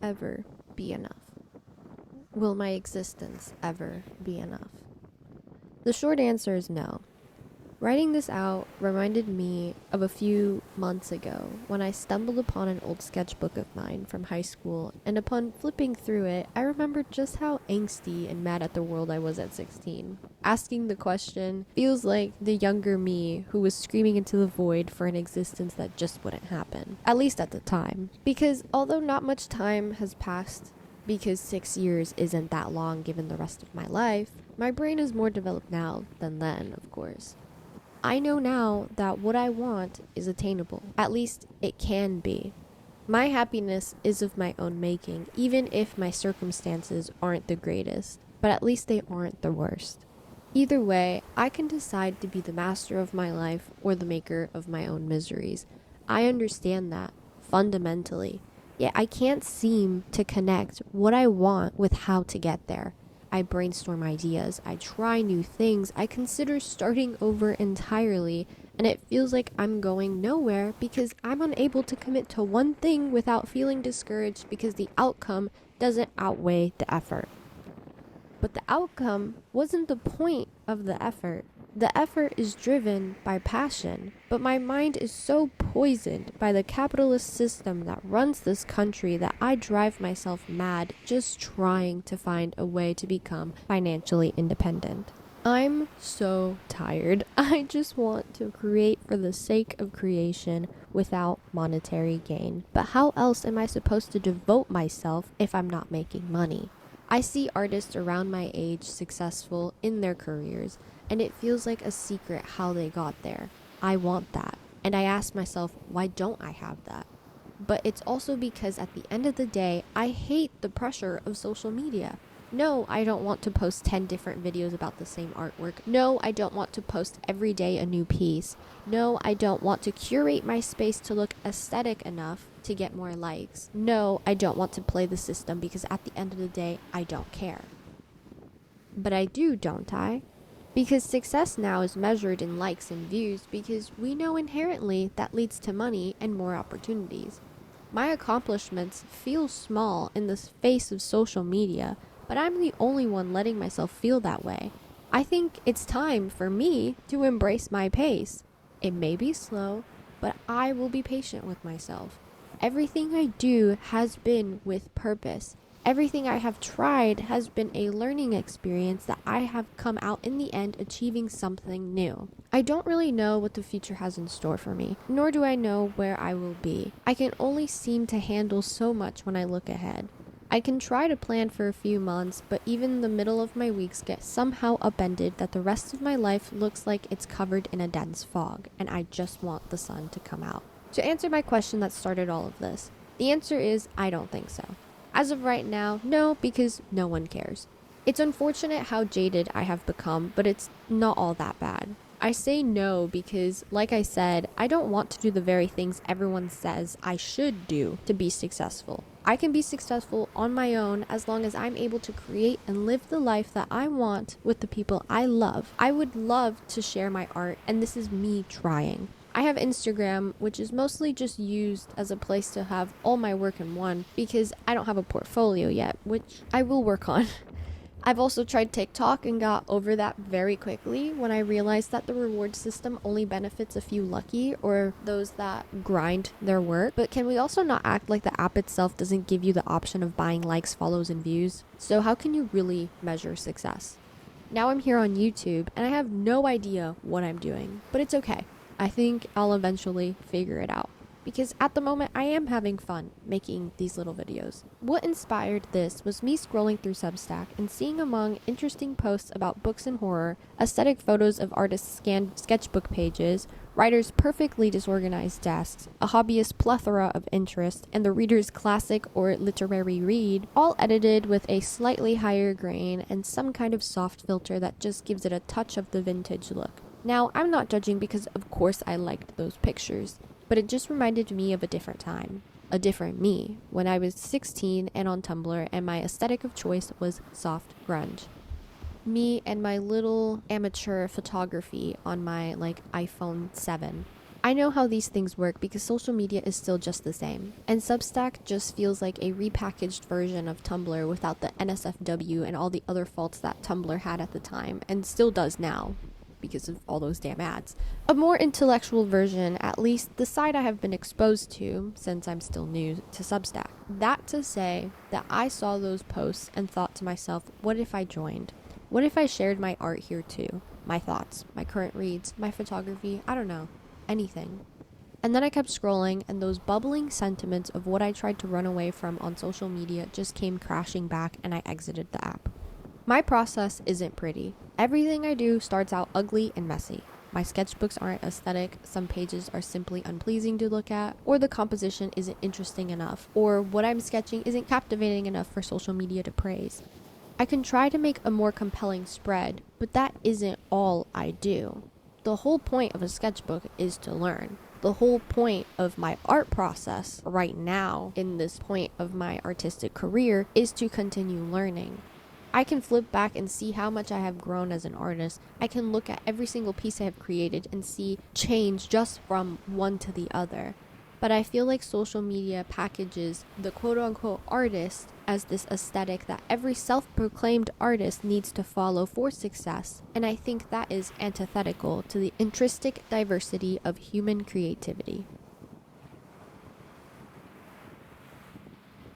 ever be enough? Will my existence ever be enough? The short answer is no. Writing this out reminded me of a few months ago when I stumbled upon an old sketchbook of mine from high school, and upon flipping through it, I remembered just how angsty and mad at the world I was at 16. Asking the question feels like the younger me who was screaming into the void for an existence that just wouldn't happen, at least at the time. Because although not much time has passed, because 6 years isn't that long given the rest of my life, my brain is more developed now than then, of course. I know now that what I want is attainable. At least it can be. My happiness is of my own making, even if my circumstances aren't the greatest, but at least they aren't the worst. Either way, I can decide to be the master of my life or the maker of my own miseries. I understand that, fundamentally. Yet I can't seem to connect what I want with how to get there. I brainstorm ideas, I try new things, I consider starting over entirely, and it feels like I'm going nowhere because I'm unable to commit to one thing without feeling discouraged because the outcome doesn't outweigh the effort. But the outcome wasn't the point of the effort. The effort is driven by passion, but my mind is so poisoned by the capitalist system that runs this country that I drive myself mad just trying to find a way to become financially independent. I'm so tired. I just want to create for the sake of creation without monetary gain. But how else am I supposed to devote myself if I'm not making money? I see artists around my age successful in their careers, and it feels like a secret how they got there. I want that. And I ask myself, why don't I have that? But it's also because at the end of the day, I hate the pressure of social media. No, I don't want to post 10 different videos about the same artwork. No, I don't want to post every day a new piece. No, I don't want to curate my space to look aesthetic enough to get more likes. No, I don't want to play the system because at the end of the day, I don't care. But I do, don't I? Because success now is measured in likes and views because we know inherently that leads to money and more opportunities. My accomplishments feel small in the face of social media, but I'm the only one letting myself feel that way. I think it's time for me to embrace my pace. It may be slow, but I will be patient with myself. Everything I do has been with purpose. Everything I have tried has been a learning experience that I have come out in the end achieving something new. I don't really know what the future has in store for me, nor do I know where I will be. I can only seem to handle so much when I look ahead. I can try to plan for a few months, but even the middle of my weeks get somehow upended that the rest of my life looks like it's covered in a dense fog, and I just want the sun to come out. To answer my question that started all of this, the answer is I don't think so. As of right now, no, because no one cares. It's unfortunate how jaded I have become, but it's not all that bad. I say no because, like I said, I don't want to do the very things everyone says I should do to be successful. I can be successful on my own as long as I'm able to create and live the life that I want with the people I love. I would love to share my art, and this is me trying. I have Instagram, which is mostly just used as a place to have all my work in one because I don't have a portfolio yet, which I will work on. I've also tried TikTok and got over that very quickly when I realized that the reward system only benefits a few lucky or those that grind their work. But can we also not act like the app itself doesn't give you the option of buying likes, follows, and views? So how can you really measure success? Now I'm here on YouTube and I have no idea what I'm doing, but it's okay. I think I'll eventually figure it out. Because at the moment I am having fun making these little videos. What inspired this was me scrolling through Substack and seeing among interesting posts about books and horror, aesthetic photos of artists' scanned sketchbook pages, writers' perfectly disorganized desks, a hobbyist's plethora of interest, and the reader's classic or literary read, all edited with a slightly higher grain and some kind of soft filter that just gives it a touch of the vintage look. Now, I'm not judging because of course I liked those pictures, but it just reminded me of a different time, a different me, when I was 16 and on Tumblr and my aesthetic of choice was soft grunge. Me and my little amateur photography on my iPhone 7. I know how these things work because social media is still just the same, and Substack just feels like a repackaged version of Tumblr without the NSFW and all the other faults that Tumblr had at the time, and still does now, because of all those damn ads. A more intellectual version, at least the side I have been exposed to, since I'm still new to Substack. That to say that I saw those posts and thought to myself, what if I joined? What if I shared my art here too? My thoughts, my current reads, my photography, I don't know. Anything. And then I kept scrolling, and those bubbling sentiments of what I tried to run away from on social media just came crashing back, and I exited the app. My process isn't pretty. Everything I do starts out ugly and messy. My sketchbooks aren't aesthetic, some pages are simply unpleasing to look at, or the composition isn't interesting enough, or what I'm sketching isn't captivating enough for social media to praise. I can try to make a more compelling spread, but that isn't all I do. The whole point of a sketchbook is to learn. The whole point of my art process right now, in this point of my artistic career, is to continue learning. I can flip back and see how much I have grown as an artist. I can look at every single piece I have created and see change just from one to the other. But I feel like social media packages the quote-unquote artist as this aesthetic that every self-proclaimed artist needs to follow for success, and I think that is antithetical to the intrinsic diversity of human creativity.